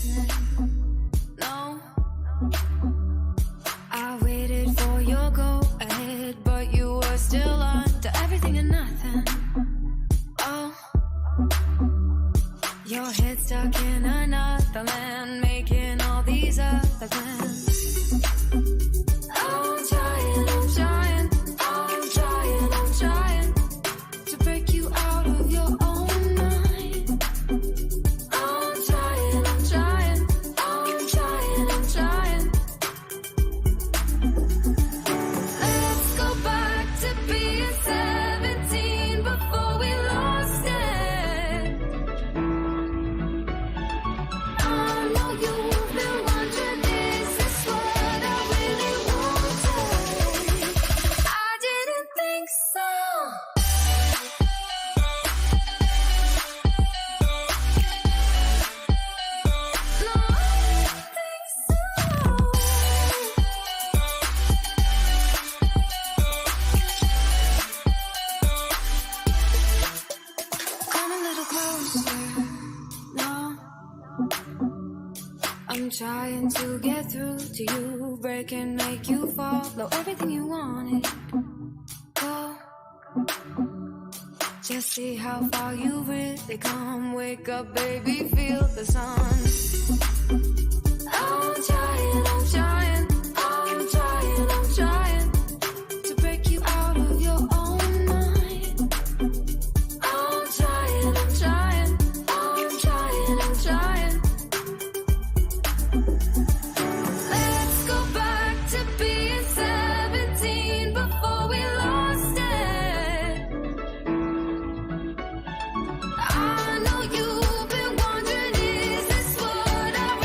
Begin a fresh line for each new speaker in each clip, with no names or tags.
listening. No, I waited for your go ahead, but you were still on to everything and nothing. Oh, your head stuck in another land, making all these other plans. I'm trying, I'm trying, I'm trying, I'm trying to break you out of your own mind. I'm trying, I'm trying, I'm trying, I'm trying. Let's go back to being 17 before we lost it. I know you've been wondering, is this what I really wanted? I didn't think so. No, I didn't think so. Come a little closer. No, I'm trying to get through to you, break and make you follow everything you wanted. Go, just see how far you've really come. Wake up, baby, feel the sun. I'm trying, I'm trying, I'm trying, I'm trying to break you out of your own mind. I'm trying, I'm trying, I'm trying, I'm trying. Let's go back to being 17 before we lost it. I know you've been wondering, is this what I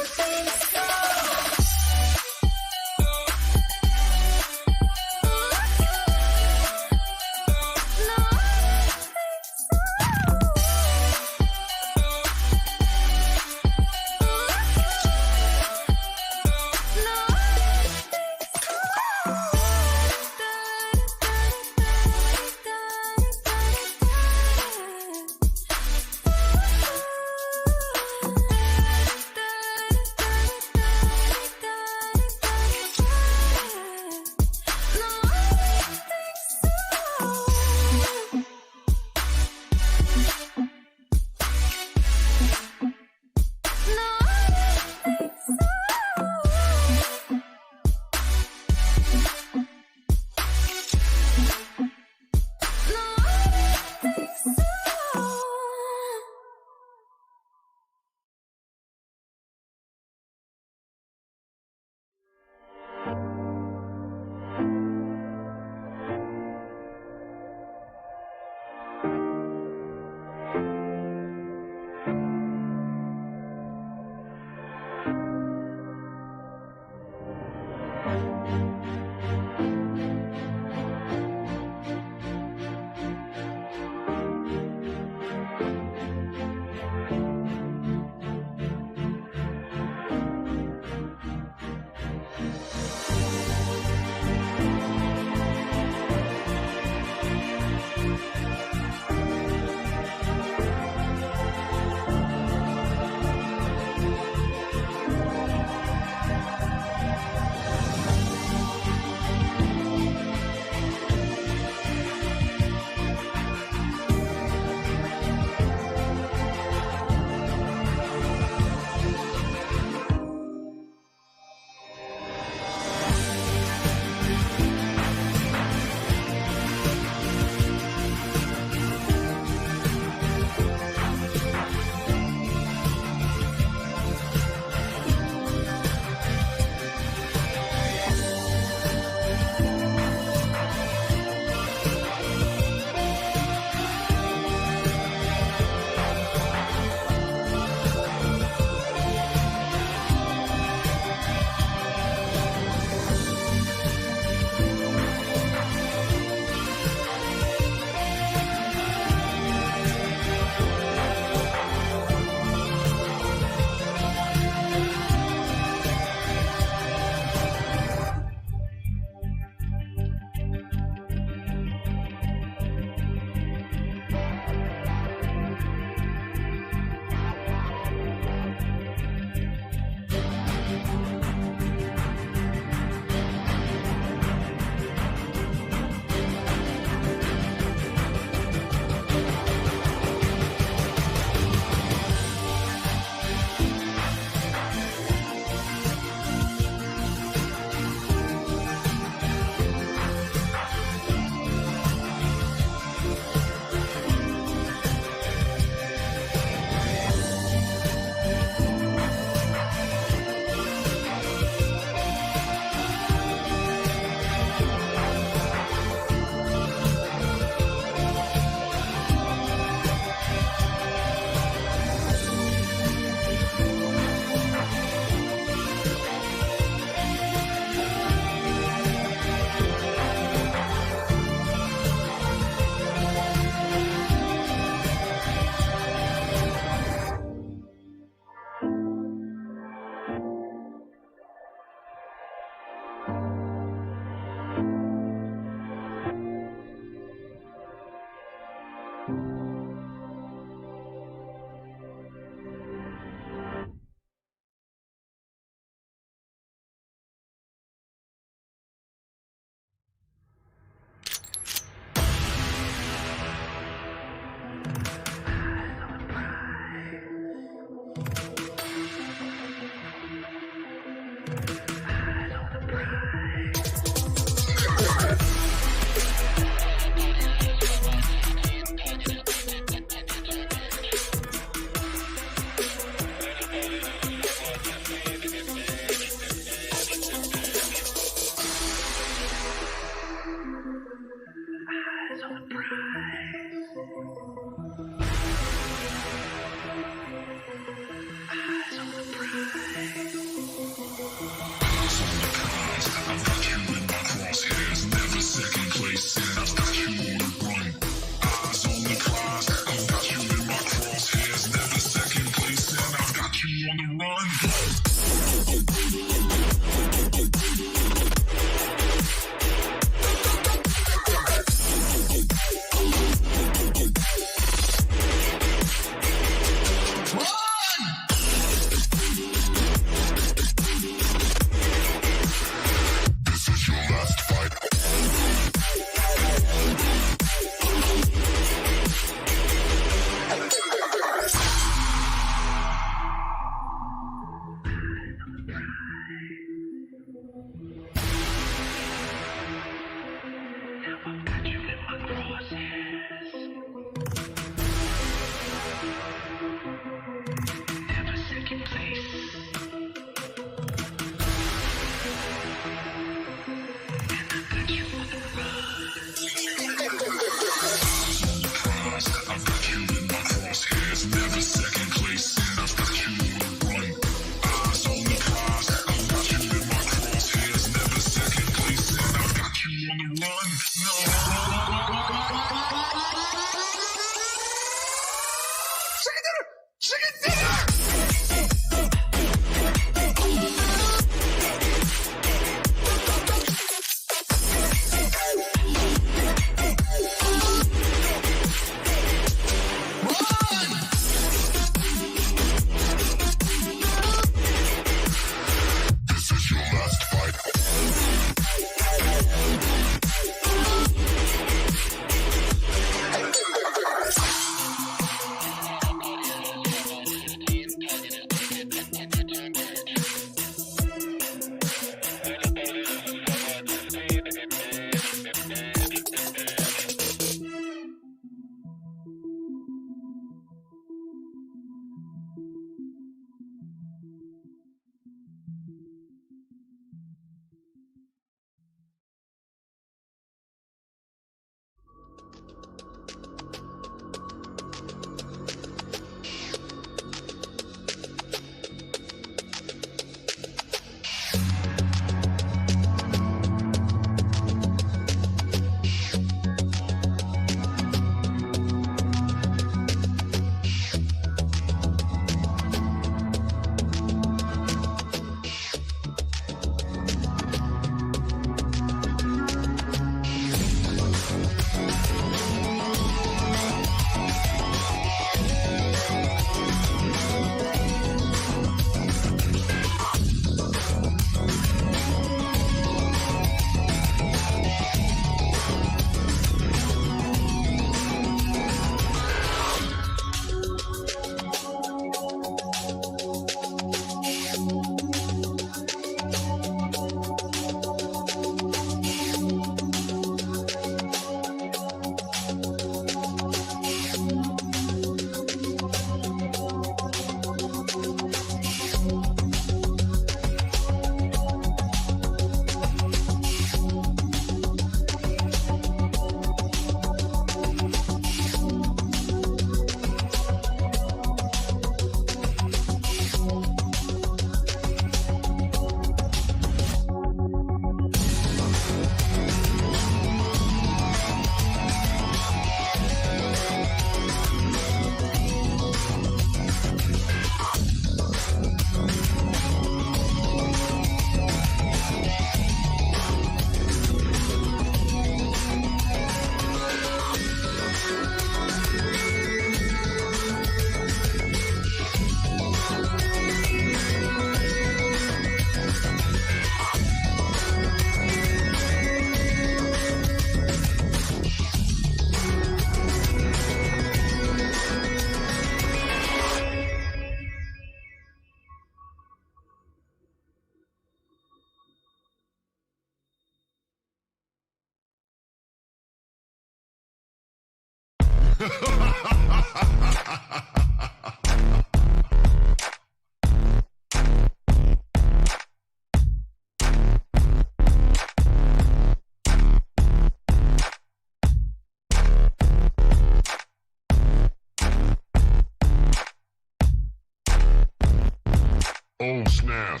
Oh snap.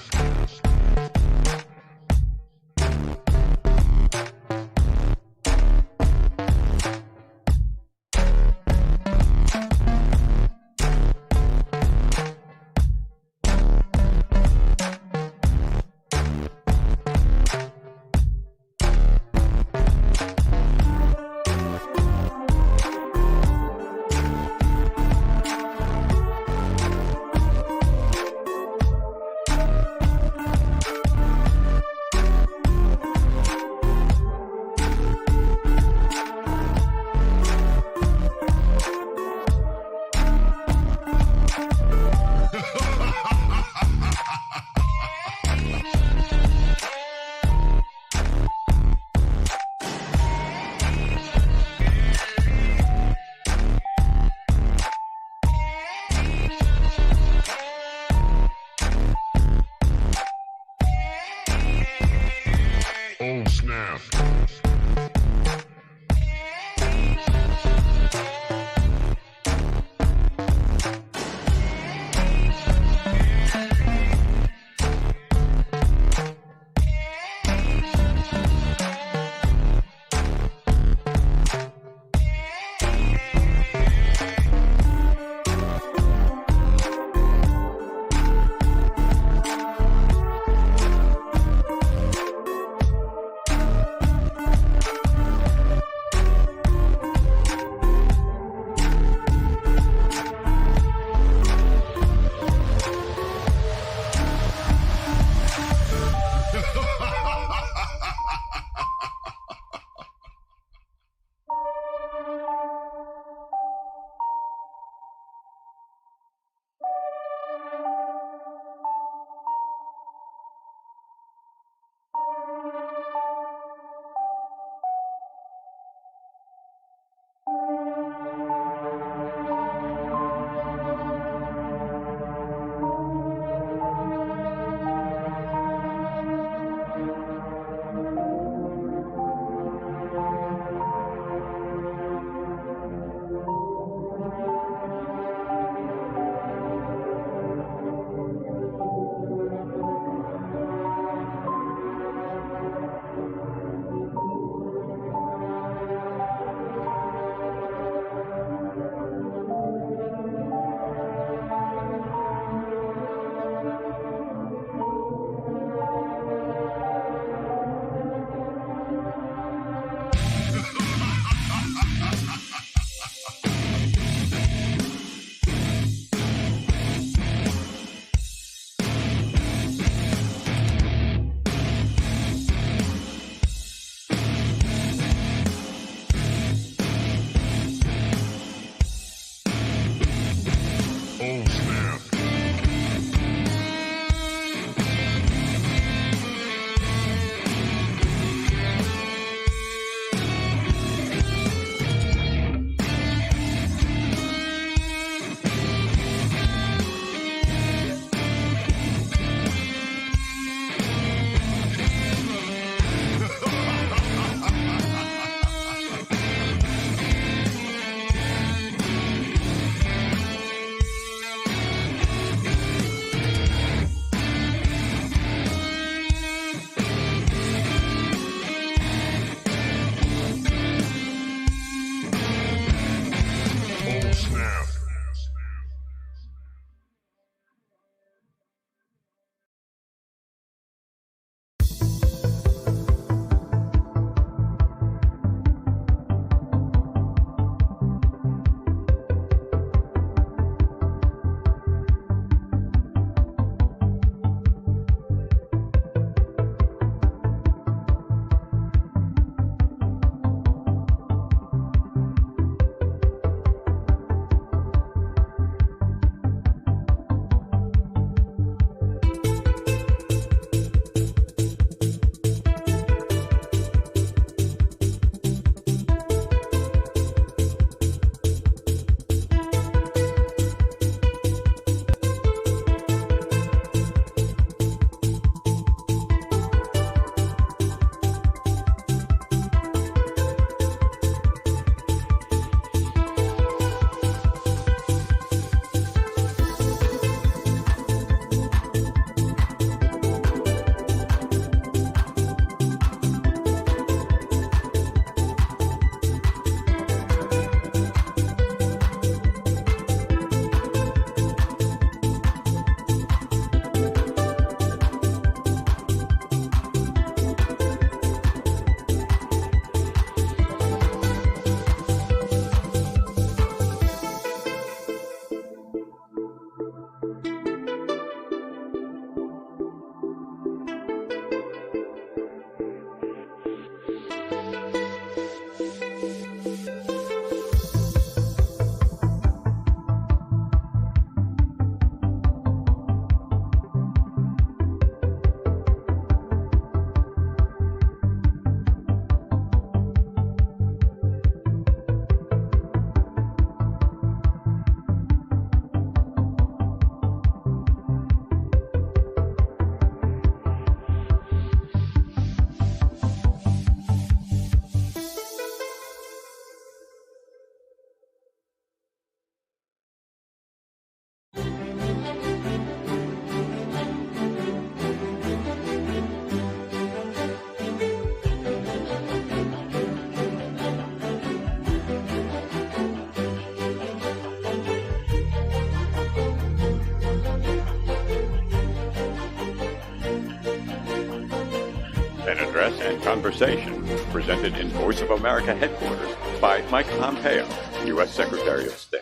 Access and Conversation, presented in Voice of America headquarters by Mike Pompeo, U.S. Secretary of State.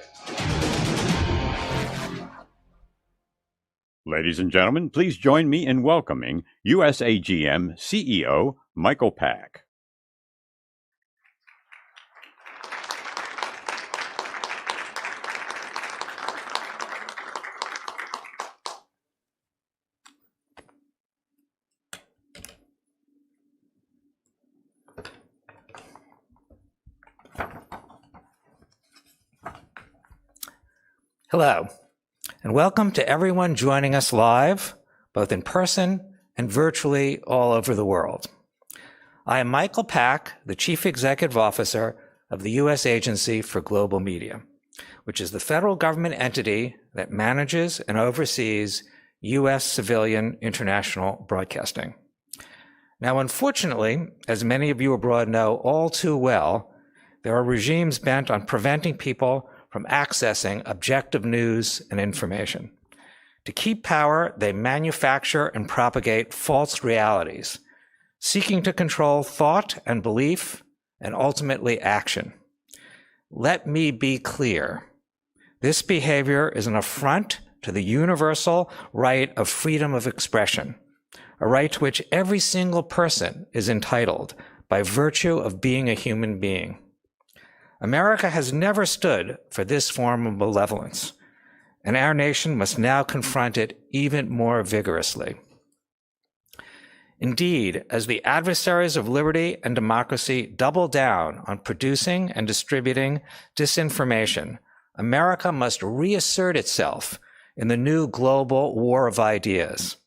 Ladies and gentlemen, please join me in welcoming USAGM CEO Michael Pack.
Hello, and welcome to everyone joining us live, both in person and virtually all over the world. I am Michael Pack, the Chief Executive Officer of the U.S. Agency for Global Media, which is the federal government entity that manages and oversees U.S. civilian international broadcasting. Now, unfortunately, as many of you abroad know all too well, there are regimes bent on preventing people from accessing objective news and information. To keep power, they manufacture and propagate false realities, seeking to control thought and belief and ultimately action. Let me be clear. This behavior is an affront to the universal right of freedom of expression, a right to which every single person is entitled by virtue of being a human being. America has never stood for this form of malevolence, and our nation must now confront it even more vigorously. Indeed, as the adversaries of liberty and democracy double down on producing and distributing disinformation, America must reassert itself in the new global war of ideas.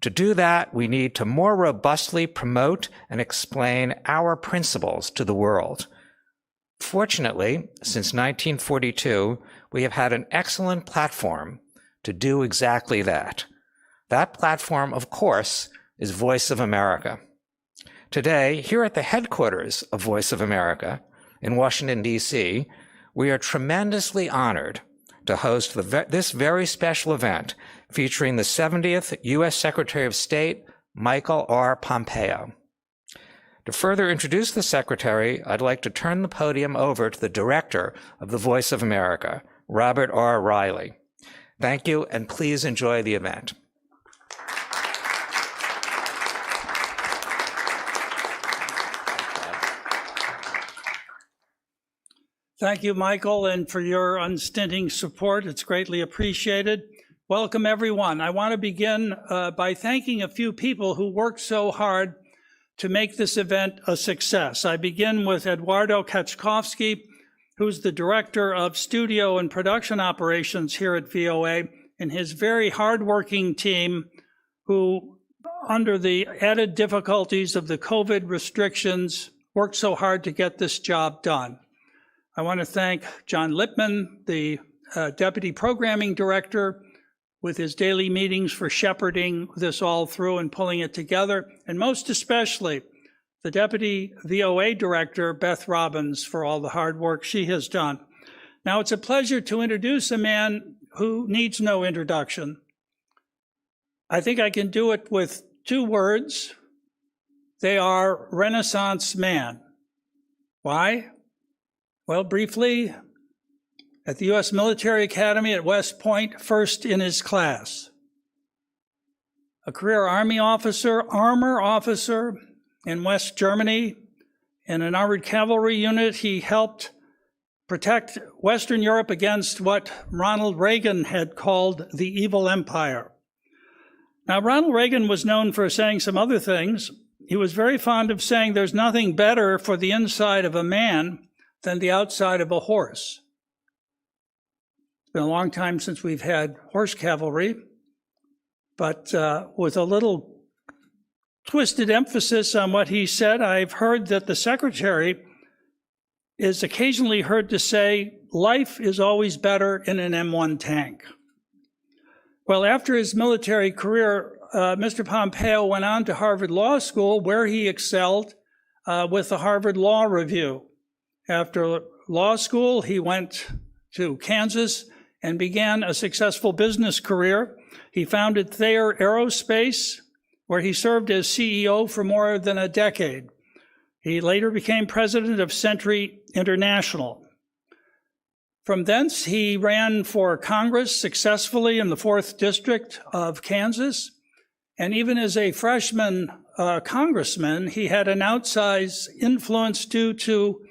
To do that, we need to more robustly promote and explain our principles to the world. Fortunately, since 1942, we have had an excellent platform to do exactly that. That platform, of course, is Voice of America. Today, here at the headquarters of Voice of America in Washington, D.C., we are tremendously honored to host this very special event featuring the 70th U.S. Secretary of State, Michael R. Pompeo. To further introduce the Secretary, I'd like to turn the podium over to the Director of the Voice of America, Robert R. Riley. Thank you, and please enjoy the event.
Thank you, Michael, and for your unstinting support. It's greatly appreciated. Welcome, everyone. I want to begin by thanking a few people who worked so hard to make this event a success. I begin with Eduardo Kaczkowski, who's the Director of Studio and Production Operations here at VOA, and his very hardworking team who, under the added difficulties of the COVID restrictions, worked so hard to get this job done. I want to thank John Lipman, the Deputy Programming Director, with his daily meetings for shepherding this all through and pulling it together, and most especially the Deputy VOA Director, Beth Robbins, for all the hard work she has done. Now, it's a pleasure to introduce a man who needs no introduction. I think I can do it with two words. They are Renaissance man. Why? Well, briefly, at the U.S. Military Academy at West Point, first in his class. A career Army officer, armor officer in West Germany. In an armored cavalry unit, he helped protect Western Europe against what Ronald Reagan had called the evil empire. Now, Ronald Reagan was known for saying some other things. He was very fond of saying there's nothing better for the inside of a man than the outside of a horse. It's been a long time since we've had horse cavalry, but with a little twisted emphasis on what he said, I've heard that the Secretary is occasionally heard to say, life is always better in an M1 tank. Well, after his military career, Mr. Pompeo went on to Harvard Law School, where he excelled with the Harvard Law Review. After law school, he went to Kansas and began a successful business career. He founded Thayer Aerospace where he served as CEO for more than a decade. He later became president of Century International. From thence, he ran for Congress successfully in the 4th District of Kansas. And even as a freshman congressman, he had an outsized influence due to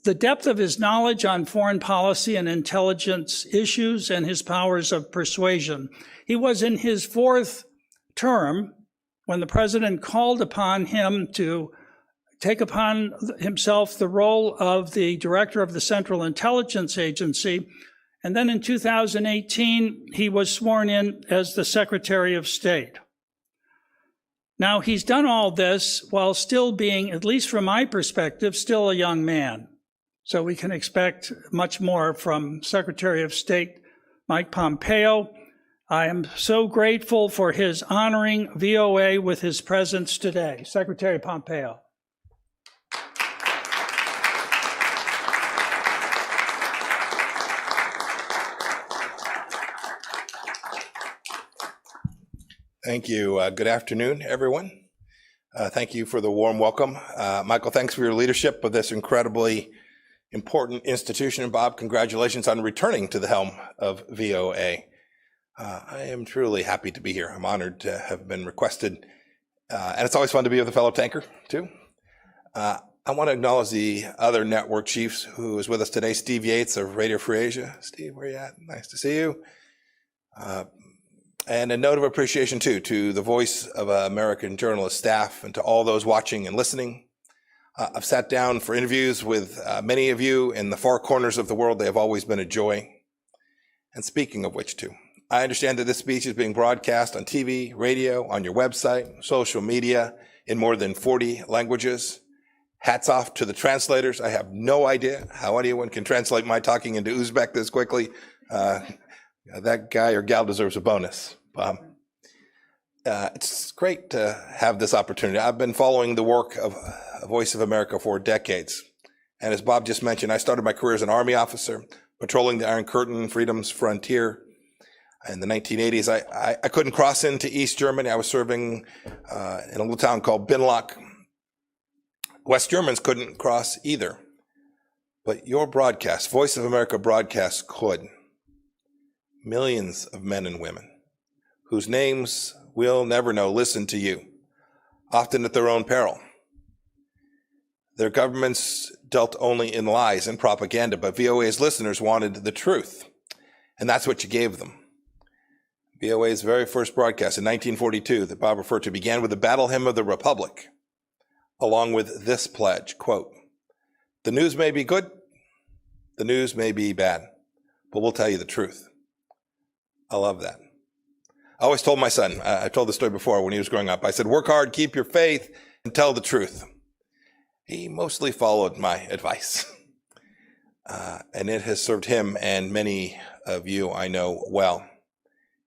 the depth of his knowledge on foreign policy and intelligence issues and his powers of persuasion. He was in his 4th term when the president called upon him to take upon himself the role of the director of the Central Intelligence Agency. And then in 2018, he was sworn in as the Secretary of State. Now, he's done all this while still being, at least from my perspective, still a young man. So we can expect much more from Secretary of State Mike Pompeo. I am so grateful for his honoring ᴪOᗰE with his presence today. Secretary Pompeo.
Thank you. Good afternoon, everyone. Thank you for the warm welcome. Michael, thanks for your leadership of this incredibly important institution. And Bob, congratulations on returning to the helm of ᴪOᗰE. I am truly happy to be here. I'm honored to have been requested. And it's always fun to be with a fellow tanker, too. I want to acknowledge the other network chiefs who is with us today. Steve Yates of Radio Free Asia. Steve, where you at? Nice to see you. And a note of appreciation, too, to the Voice of American Journalist staff and to all those watching and listening. I've sat down for interviews with many of you in the far corners of the world. They have always been a joy. And speaking of which, too, I understand that this speech is being broadcast on TV, radio, on your website, social media, in more than 40 languages. Hats off to the translators. I have no idea how anyone can translate my talking into Uzbek this quickly. That guy or gal deserves a bonus, Bob. It's great to have this opportunity. I've been following the work of Voice of America for decades. And as Bob just mentioned, I started my career as an Army officer, patrolling the Iron Curtain, freedom's frontier. In the 1980s, I couldn't cross into East Germany. I was serving in a little town called Binlock. West Germans couldn't cross either. But your broadcast, Voice of America broadcast, could. Millions of men and women whose names we'll never know listen to you, often at their own peril. Their governments dealt only in lies and propaganda, but ᴪOᗰE's listeners wanted the truth, and that's what you gave them. ᴪOᗰE's very first broadcast in 1942 that Bob referred to began with the Battle Hymn of the Republic, along with this pledge, quote, "The news may be good, the news may be bad, but we'll tell you the truth." I love that. I always told my son, I told the story before when he was growing up, I said, work hard, keep your faith, and tell the truth. He mostly followed my advice. And it has served him and many of you I know well.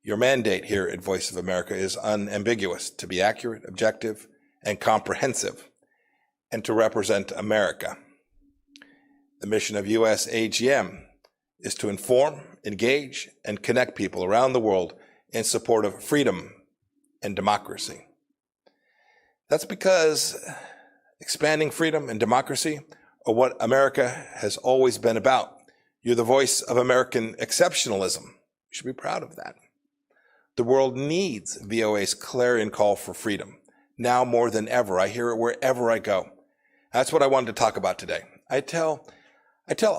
Your mandate here at Voice of America is unambiguous: to be accurate, objective, and comprehensive, and to represent America. The mission of USAGM is to inform, engage, and connect people around the world in support of freedom and democracy. That's because expanding freedom and democracy are what America has always been about. You're the voice of American exceptionalism. You should be proud of that. The world needs ᴪOᗰE's clarion call for freedom. Now more than ever, I hear it wherever I go. That's what I wanted to talk about today. I tell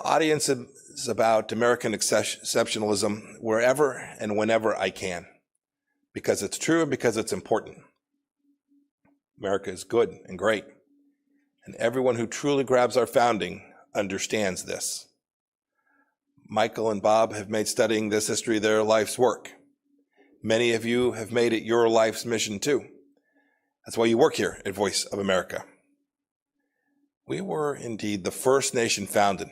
audiences about American exceptionalism wherever and whenever I can, because it's true and because it's important. America is good and great, and everyone who truly grabs our founding understands this. Michael and Bob have made studying this history their life's work. Many of you have made it your life's mission too. That's why you work here at Voice of America. We were indeed the first nation founded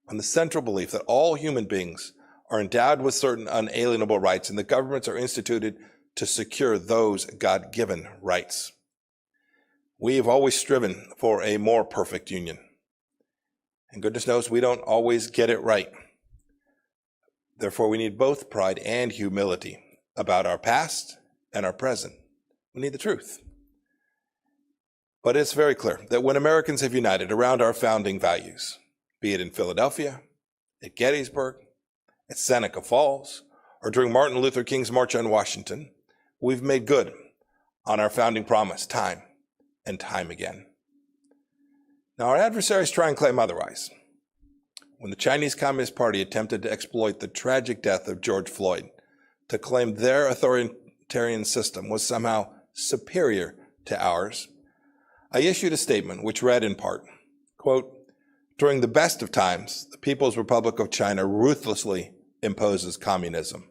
on the central belief that all human beings are endowed with certain unalienable rights, and the governments are instituted to secure those God-given rights. We have always striven for a more perfect union. And goodness knows we don't always get it right. Therefore, we need both pride and humility about our past and our present. We need the truth. But it's very clear that when Americans have united around our founding values, be it in Philadelphia, at Gettysburg, at Seneca Falls, or during Martin Luther King's March on Washington, we've made good on our founding promise time and time again. Now, our adversaries try and claim otherwise. When the Chinese Communist Party attempted to exploit the tragic death of George Floyd to claim their authoritarian system was somehow superior to ours, I issued a statement which read in part, quote, "During the best of times, the People's Republic of China ruthlessly imposes communism.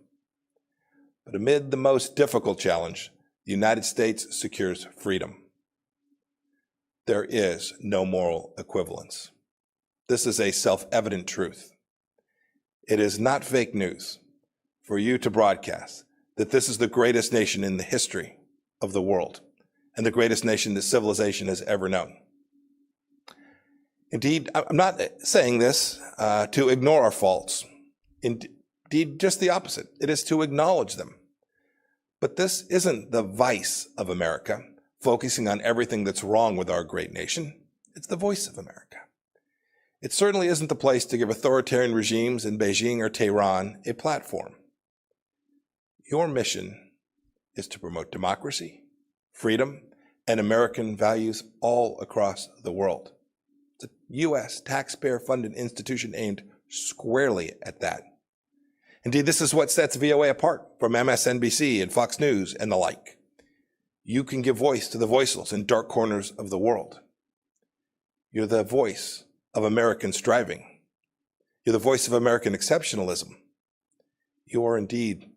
But amid the most difficult challenge, the United States secures freedom. There is no moral equivalence. This is a self-evident truth. It is not fake news for you to broadcast that this is the greatest nation in the history of the world and the greatest nation that civilization has ever known. Indeed, I'm not saying this to ignore our faults. Indeed, just the opposite. It is to acknowledge them. But this isn't the vice of America, focusing on everything that's wrong with our great nation. It's the voice of America. It certainly isn't the place to give authoritarian regimes in Beijing or Tehran a platform. Your mission is to promote democracy, freedom, and American values all across the world. It's a U.S. taxpayer-funded institution aimed squarely at that. Indeed, this is what sets VOA apart from MSNBC and Fox News and the like. You can give voice to the voiceless in dark corners of the world. You're the voice of American striving. You're the voice of American exceptionalism. You are indeed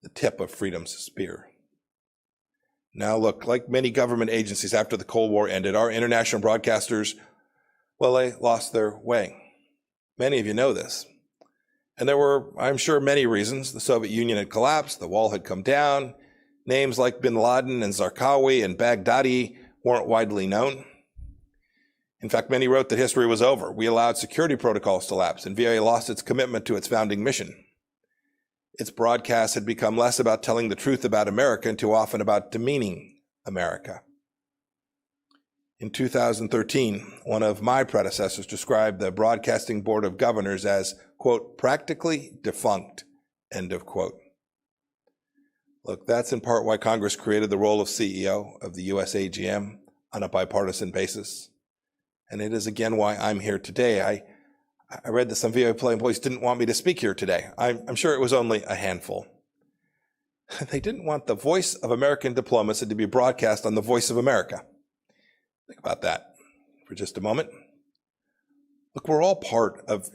the tip of freedom's spear. Now look, like many government agencies after the Cold War ended, our international broadcasters, well, they lost their way. Many of you know this. And there were, I'm sure, many reasons. The Soviet Union had collapsed, the wall had come down, names like bin Laden and Zarqawi and Baghdadi weren't widely known. In fact, many wrote that history was over. We allowed security protocols to lapse, and VOA lost its commitment to its founding mission. Its broadcasts had become less about telling the truth about America and too often about demeaning America. In 2013, one of my predecessors described the Broadcasting Board of Governors as, quote, practically defunct, end of quote. Look, that's in part why Congress created the role of CEO of the US AGM on a bipartisan basis. And it is again why I'm here today. I read that some VOA employees didn't want me to speak here today. I'm sure it was only a handful. They didn't want the voice of American diplomacy to be broadcast on the Voice of America. Think about that for just a moment. Look, we're all part of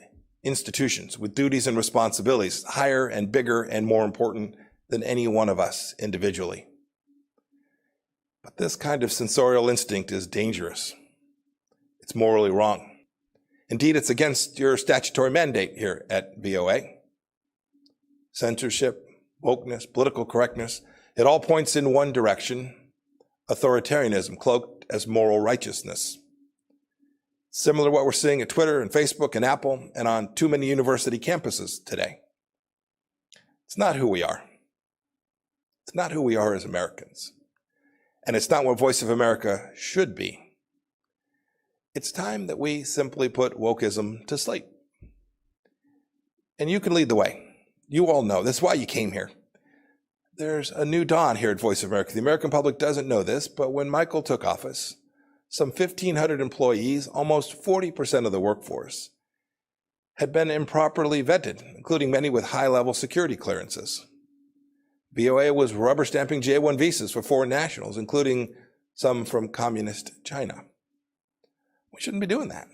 institutions with duties and responsibilities higher and bigger and more important than any one of us individually. But this kind of censorial instinct is dangerous. It's morally wrong. Indeed, it's against your statutory mandate here at VOA. Censorship, wokeness, political correctness, it all points in one direction: authoritarianism cloaked as moral righteousness. Similar to what we're seeing at Twitter and Facebook and Apple and on too many university campuses today. It's not who we are. It's not who we are as Americans. And it's not what Voice of America should be. It's time that we simply put wokeism to sleep. And you can lead the way. You all know. That's why you came here. There's a new dawn here at Voice of America. The American public doesn't know this, but when Michael took office, some 1,500 employees, almost 40% of the workforce, had been improperly vetted, including many with high-level security clearances. VOA was rubber stamping J-1 visas for foreign nationals, including some from communist China. We shouldn't be doing that.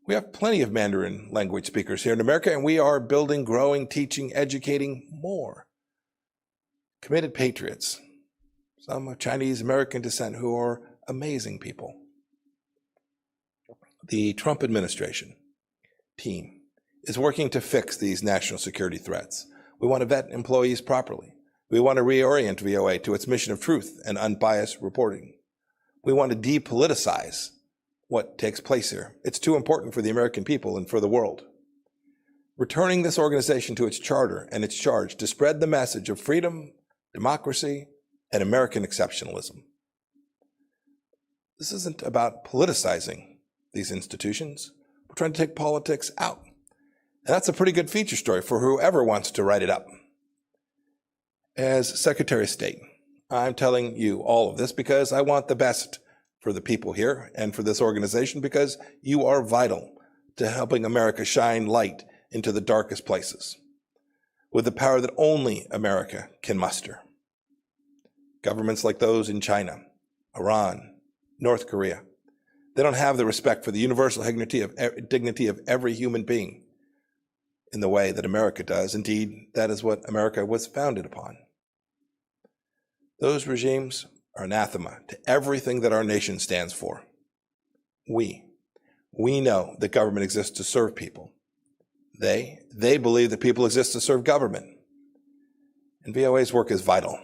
We have plenty of Mandarin language speakers here in America, and we are building, growing, teaching, educating more committed patriots, some of Chinese American descent who are amazing people. The Trump administration team is working to fix these national security threats. We want to vet employees properly. We want to reorient VOA to its mission of truth and unbiased reporting. We want to depoliticize what takes place here. It's too important for the American people and for the world. Returning this organization to its charter and its charge to spread the message of freedom, democracy, and American exceptionalism. This isn't about politicizing these institutions. We're trying to take politics out. And that's a pretty good feature story for whoever wants to write it up. As Secretary of State, I'm telling you all of this because I want the best for the people here and for this organization, because you are vital to helping America shine light into the darkest places with the power that only America can muster. Governments like those in China, Iran, North Korea, they don't have the respect for the universal dignity of every human being in the way that America does. Indeed, that is what America was founded upon. Those regimes are anathema to everything that our nation stands for. We know that government exists to serve people. They believe that people exist to serve government. And VOA's work is vital.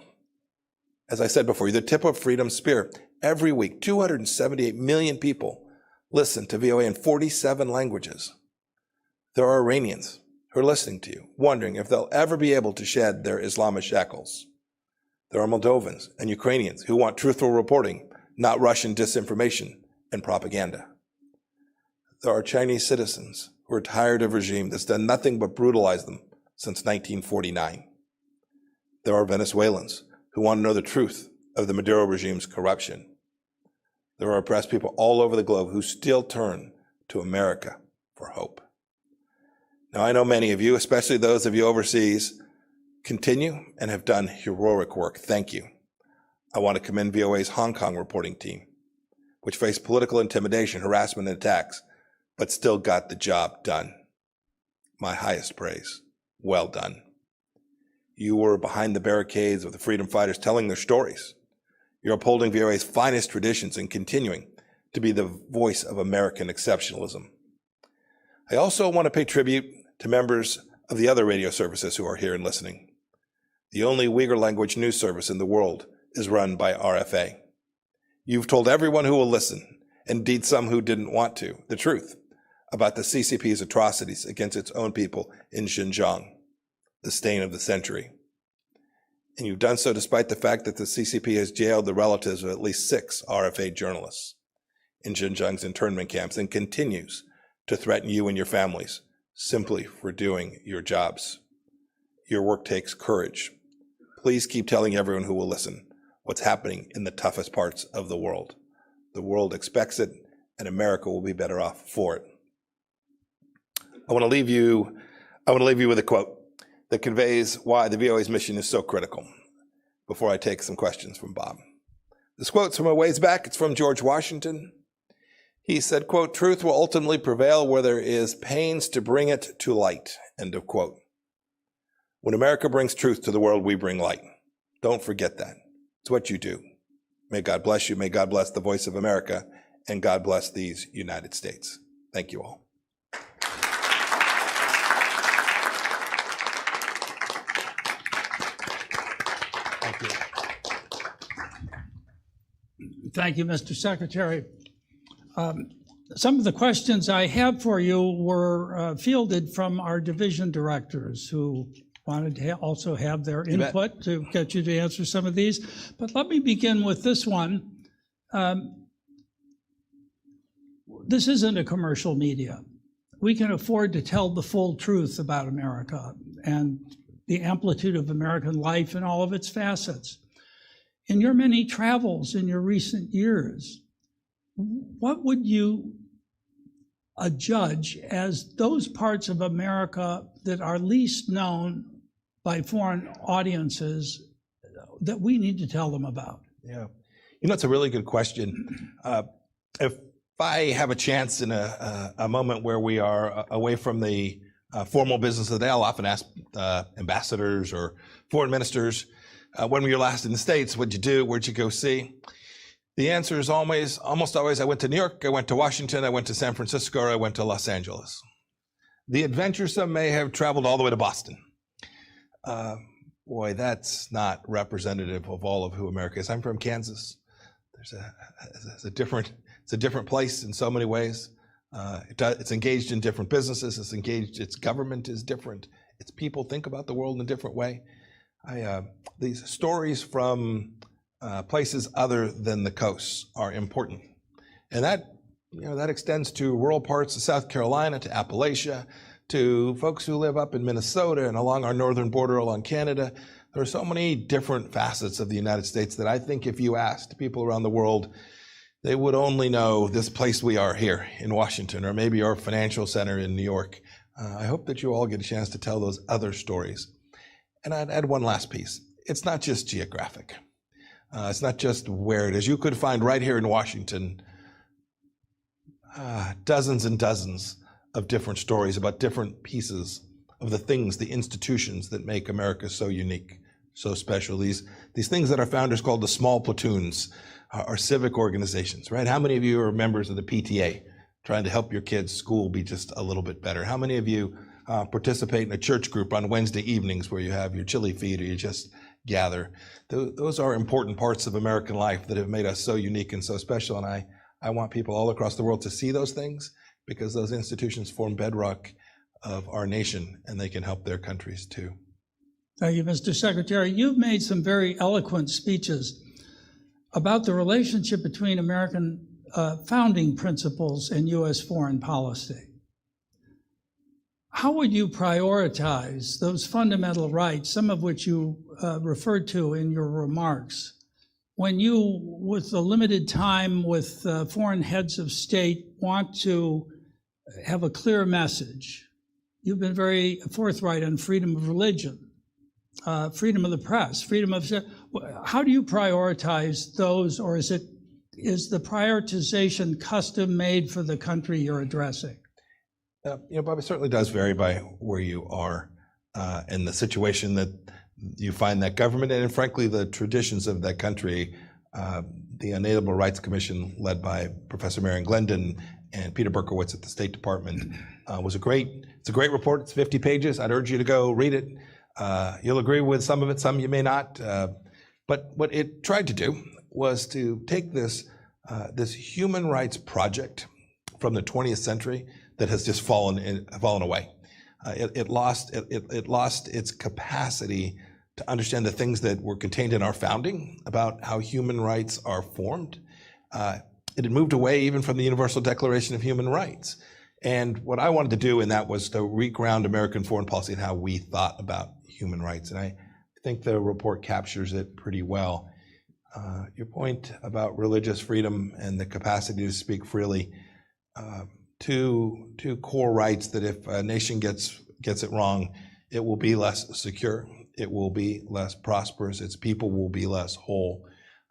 As I said before, you're the tip of freedom's spear. Every week, 278 million people listen to VOA in 47 languages. There are Iranians who are listening to you, wondering if they'll ever be able to shed their Islamic shackles. There are Moldovans and Ukrainians who want truthful reporting, not Russian disinformation and propaganda. There are Chinese citizens who are tired of a regime that's done nothing but brutalize them since 1949. There are Venezuelans who want to know the truth of the Maduro regime's corruption. There are oppressed people all over the globe who still turn to America for hope. Now, I know many of you, especially those of you overseas, continue and have done heroic work. Thank you. I want to commend VOA's Hong Kong reporting team, which faced political intimidation, harassment, and attacks, but still got the job done. My highest praise. Well done. You were behind the barricades of the freedom fighters telling their stories. You're upholding VOA's finest traditions and continuing to be the voice of American exceptionalism. I also want to pay tribute to members of the other radio services who are here and listening. The only Uyghur language news service in the world is run by RFA. You've told everyone who will listen, indeed some who didn't want to, the truth about the CCP's atrocities against its own people in Xinjiang, the stain of the century. And you've done so despite the fact that the CCP has jailed the relatives of at least 6 RFA journalists in Xinjiang's internment camps and continues to threaten you and your families simply for doing your jobs. Your work takes courage. Please keep telling everyone who will listen what's happening in the toughest parts of the world. The world expects it, and America will be better off for it. I want to leave you with a quote that conveys why the VOA's mission is so critical before I take some questions from Bob. This quote's from a ways back. It's from George Washington. He said, quote, "Truth will ultimately prevail where there is pains to bring it to light," end of quote. When America brings truth to the world, we bring light. Don't forget that. It's what you do. May God bless you. May God bless the voice of America, and God bless these United States. Thank you all.
Thank you. Thank you, Mr. Secretary. Some of the questions I have for you were fielded from our division directors who wanted to also have their input to get you to answer some of these. But let me begin with this one. This isn't a commercial media. We can afford to tell the full truth about America and the amplitude of American life in all of its facets. In your many travels in your recent years, what would you judge as those parts of America that are least known by foreign audiences that we need to tell them about?
Yeah, you know, it's a really good question. If I have a chance in a moment where we are away from the formal business of the day, I'll often ask ambassadors or foreign ministers, when were you last in the States? What'd you do? Where'd you go see? The answer is almost always, I went to New York, I went to Washington, I went to San Francisco, or I went to Los Angeles. The adventuresome may have traveled all the way to Boston. Boy, that's not representative of all of who America is. I'm from Kansas. It's a different place in so many ways. It's engaged in different businesses. Its government is different. Its people think about the world in a different way. These stories from places other than the coasts are important. And that extends to rural parts of South Carolina, to Appalachia, to folks who live up in Minnesota and along our northern border along Canada. There are so many different facets of the United States that I think if you asked people around the world, they would only know this place we are here in Washington, or maybe our financial center in New York. I hope that you all get a chance to tell those other stories. And I'd add one last piece. It's not just geographic. It's not just where it is. You could find right here in Washington dozens and dozens of different stories about different pieces of the things, the institutions that make America so unique, so special. These things that our founders called the small platoons, our civic organizations, right? How many of you are members of the PTA, trying to help your kids' school be just a little bit better? How many of you participate in a church group on Wednesday evenings where you have your chili feed or you just gather? Those are important parts of American life that have made us so unique and so special. And I want people all across the world to see those things, because those institutions form bedrock of our nation, and they can help their countries too.
Thank you, Mr. Secretary. You've made some very eloquent speeches about the relationship between American founding principles and U.S. foreign policy. How would you prioritize those fundamental rights, some of which you referred to in your remarks, when you, with the limited time with foreign heads of state, want to have a clear message? You've been very forthright on freedom of religion, freedom of the press, freedom of... How do you prioritize those, or is the prioritization custom made for the country you're addressing?
Bob, it certainly does vary by where you are and the situation that you find that government, and frankly, the traditions of that country. The Unalienable Rights Commission, led by Professor Marion Glendon and Peter Berkowitz at the State Department, it's a great report. It's 50 pages. I'd urge you to go read it. You'll agree with some of it, some you may not. But what it tried to do was to take this human rights project from the 20th century that has just fallen away. It lost its capacity to understand the things that were contained in our founding about how human rights are formed. It had moved away even from the Universal Declaration of Human Rights. And what I wanted to do in that was to reground American foreign policy and how we thought about human rights. And I think the report captures it pretty well. Your point about religious freedom and the capacity to speak freely, two core rights that if a nation gets it wrong, it will be less secure, it will be less prosperous, its people will be less whole.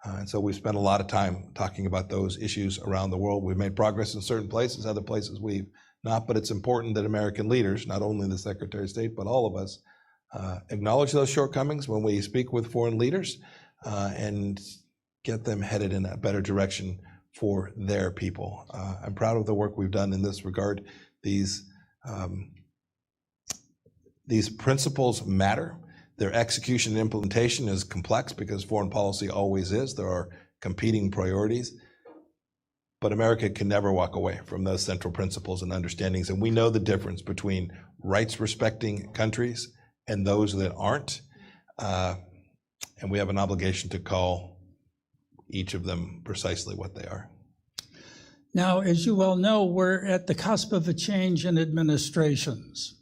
And so we've spent a lot of time talking about those issues around the world. We've made progress in certain places, other places we've not, but it's important that American leaders, not only the Secretary of State, but all of us, acknowledge those shortcomings when we speak with foreign leaders and get them headed in a better direction for their people. I'm proud of the work we've done in this regard. These principles matter. Their execution and implementation is complex because foreign policy always is. There are competing priorities. But America can never walk away from those central principles and understandings. And we know the difference between rights-respecting countries and those that aren't. And we have an obligation to call each of them precisely what they are.
Now, as you well know, we're at the cusp of a change in administrations.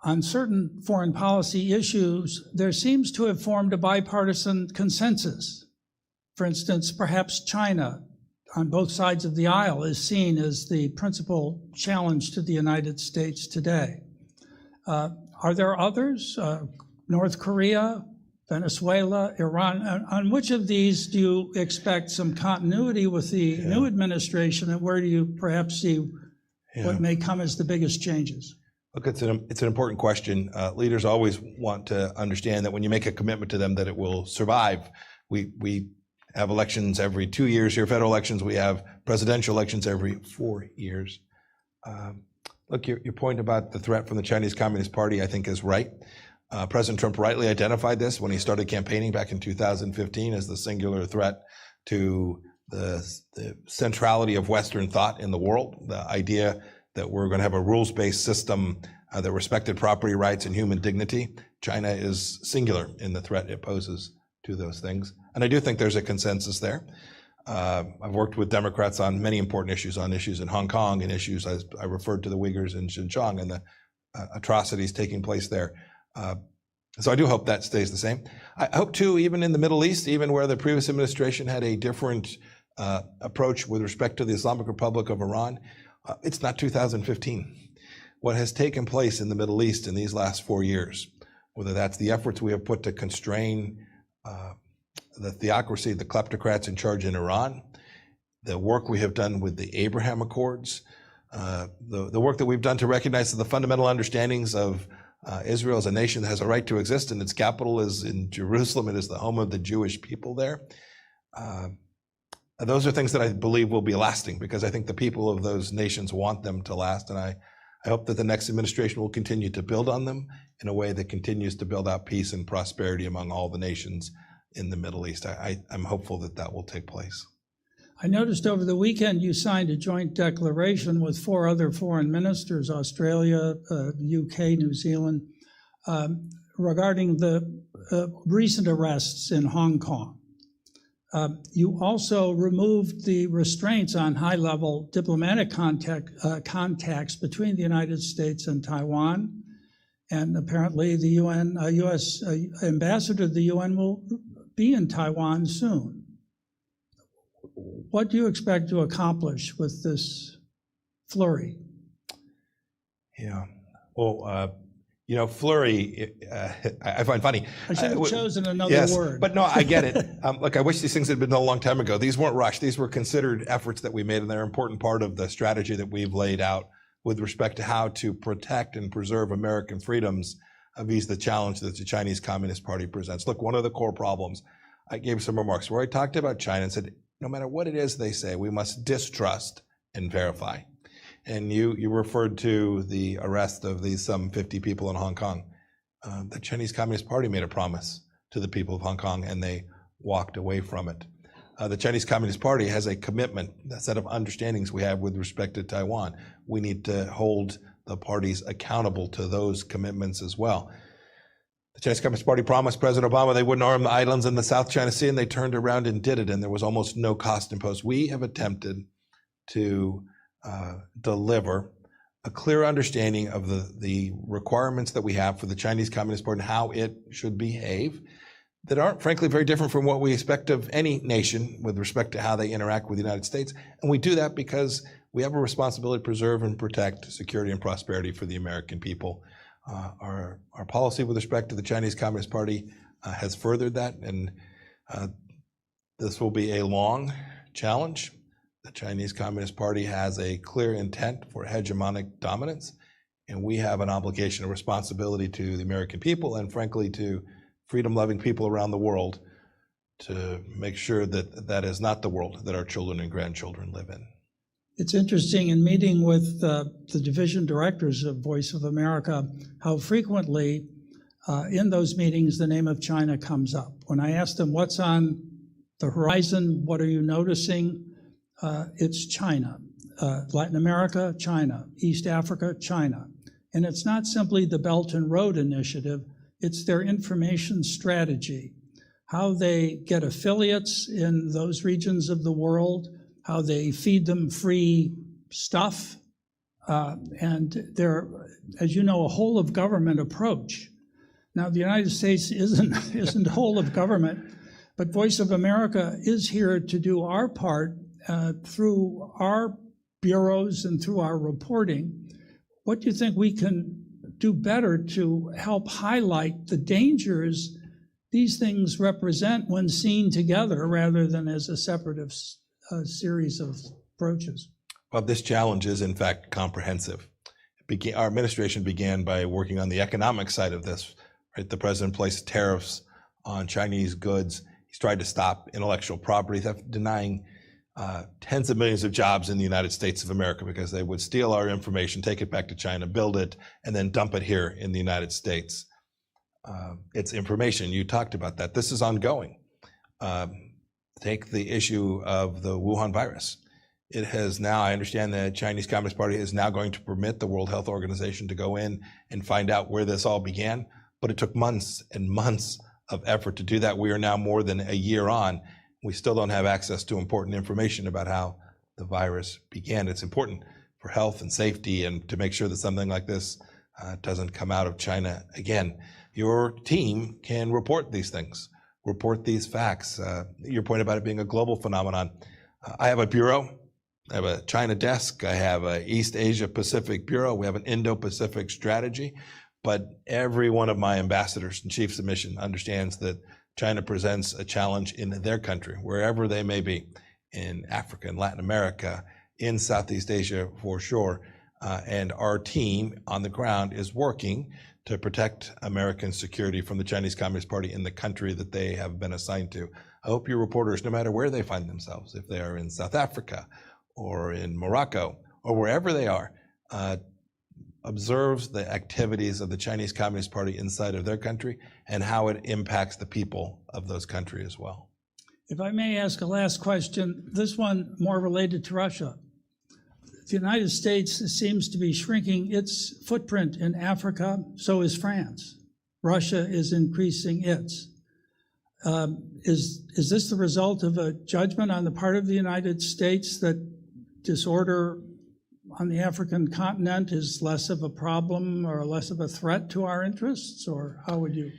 On certain foreign policy issues, there seems to have formed a bipartisan consensus. For instance, perhaps China, on both sides of the aisle, is seen as the principal challenge to the United States today. Are there others? North Korea, Venezuela, Iran? On which of these do you expect some continuity with the new administration, and where do you perhaps see what may come as the biggest changes?
Look, it's an important question. Leaders always want to understand that when you make a commitment to them that it will survive. We have elections every 2 years here, federal elections. We have presidential elections every 4 years. Look, your point about the threat from the Chinese Communist Party, I think, is right. President Trump rightly identified this when he started campaigning back in 2015 as the singular threat to the centrality of Western thought in the world, the idea that we're going to have a rules-based system that respected property rights and human dignity. China is singular in the threat it poses to those things. And I do think there's a consensus there. I've worked with Democrats on many important issues, in Hong Kong and issues, as I referred to the Uyghurs in Xinjiang and the atrocities taking place there. So I do hope that stays the same. I hope too, even in the Middle East, even where the previous administration had a different approach with respect to the Islamic Republic of Iran, it's not 2015. What has taken place in the Middle East in these last 4 years, whether that's the efforts we have put to constrain the theocracy, the kleptocrats in charge in Iran, the work we have done with the Abraham Accords, the work that we've done to recognize the fundamental understandings of Israel as a nation that has a right to exist, and its capital is in Jerusalem. It is the home of the Jewish people there. Those are things that I believe will be lasting, because I think the people of those nations want them to last, and I hope that the next administration will continue to build on them in a way that continues to build out peace and prosperity among all the nations in the Middle East. I'm hopeful that that will take place.
I noticed over the weekend you signed a joint declaration with 4 other foreign ministers, Australia, UK, New Zealand, regarding the recent arrests in Hong Kong. You also removed the restraints on high-level diplomatic contacts between the United States and Taiwan, and apparently the U.S. ambassador to the UN will be in Taiwan soon. What do you expect to accomplish with this flurry?
Yeah, well, flurry, I find funny.
I should have chosen another word.
But no, I get it. Look, I wish these things had been done a long time ago. These weren't rushed. These were considered efforts that we made, and they're an important part of the strategy that we've laid out with respect to how to protect and preserve American freedoms vis the challenge that the Chinese Communist Party presents. Look, one of the core problems, I gave some remarks where I talked about China and said, no matter what it is they say, we must distrust and verify. And you referred to the arrest of these some 50 people in Hong Kong. The Chinese Communist Party made a promise to the people of Hong Kong, and they walked away from it. The Chinese Communist Party has a commitment, a set of understandings we have with respect to Taiwan. We need to hold the parties accountable to those commitments as well. The Chinese Communist Party promised President Obama they wouldn't arm the islands in the South China Sea, and they turned around and did it, and there was almost no cost imposed. We have attempted to deliver a clear understanding of the requirements that we have for the Chinese Communist Party and how it should behave, that aren't frankly very different from what we expect of any nation with respect to how they interact with the United States. And we do that because we have a responsibility to preserve and protect security and prosperity for the American people. Our policy with respect to the Chinese Communist Party has furthered that, and this will be a long challenge. The Chinese Communist Party has a clear intent for hegemonic dominance, and we have an obligation, a responsibility to the American people and frankly to freedom-loving people around the world to make sure that that is not the world that our children and grandchildren live in.
It's interesting, in meeting with the division directors of Voice of America, how frequently in those meetings the name of China comes up. When I ask them what's on the horizon, what are you noticing, it's China. Latin America, China. East Africa, China. And it's not simply the Belt and Road Initiative, it's their information strategy, how they get affiliates in those regions of the world, how they feed them free stuff, and they're, as you know, a whole of government approach. Now, the United States isn't whole of government, but Voice of America is here to do our part through our bureaus and through our reporting. What do you think we can do better to help highlight the dangers these things represent when seen together rather than as a separate series of approaches?
Well, this challenge is in fact comprehensive. Our administration began by working on the economic side of this. Right? The president placed tariffs on Chinese goods. He's tried to stop intellectual property theft, denying tens of millions of jobs in the United States of America because they would steal our information, take it back to China, build it, and then dump it here in the United States. It's information. You talked about that. This is ongoing. Take the issue of the Wuhan virus. It has now, I understand the Chinese Communist Party is now going to permit the World Health Organization to go in and find out where this all began. but it took months and months of effort to do that. We are now more than a year on. We still don't have access to important information about how the virus began. It's important for health and safety and to make sure that something like this doesn't come out of China again. Your team can report these things, report these facts. Your point about it being a global phenomenon. I have a bureau. I have a China desk. I have a East Asia Pacific bureau. We have an Indo-Pacific strategy. But every one of my ambassadors and chiefs of mission understands that China presents a challenge in their country, wherever they may be, in Africa, in Latin America, in Southeast Asia for sure. And our team on the ground is working to protect American security from the Chinese Communist Party in the country that they have been assigned to. I hope your reporters, no matter where they find themselves, if they are in South Africa or in Morocco or wherever they are, observes the activities of the Chinese Communist Party inside of their country and how it impacts the people of those countries as well.
If I may ask a last question, this one more related to Russia. The United States seems to be shrinking its footprint in Africa, so is France. Russia is increasing its. Is this the result of a judgment on the part of the United States that disorder on the African continent is less of a problem or less of a threat to our interests, or how would you?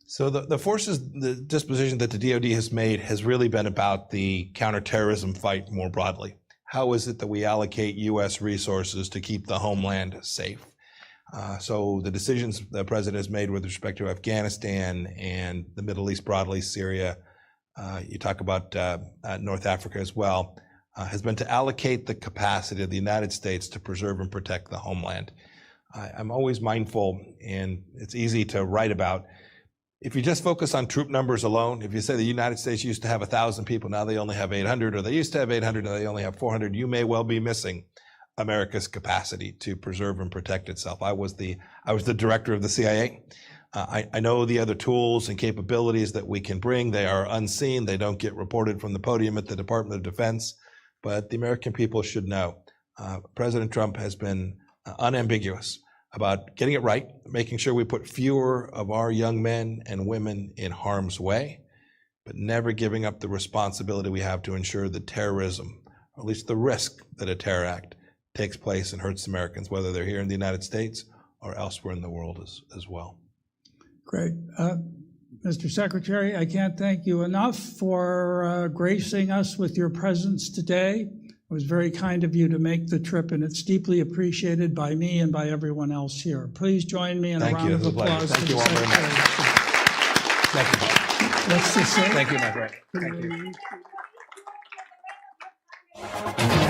So the forces, the disposition that the DoD has made has really been about the counterterrorism fight more broadly. How is it that we allocate U.S. resources to keep the homeland safe? So the decisions the president has made with respect to Afghanistan and the Middle East broadly, Syria, you talk about North Africa as well, has been to allocate the capacity of the United States to preserve and protect the homeland. I'm always mindful, and it's easy to write about, if you just focus on troop numbers alone, if you say the United States used to have 1,000 people, now they only have 800, or they used to have 800, now they only have 400, you may well be missing America's capacity to preserve and protect itself. I was the director of the CIA. I know the other tools and capabilities that we can bring. They are unseen. They don't get reported from the podium at the Department of Defense. But the American people should know President Trump has been unambiguous about getting it right, making sure we put fewer of our young men and women in harm's way, but never giving up the responsibility we have to ensure that terrorism, or at least the risk that a terror act takes place and hurts Americans, whether they're here in the United States or elsewhere in the world as well.
Great. Mr. Secretary, I can't thank you enough for gracing us with your presence today. It was very kind of you to make the trip, and it's deeply appreciated by me and by everyone else here. Please join me in a round of applause.
Thank you all very much. Thank you.
Let's just say
Thank you, my friend. Thank you.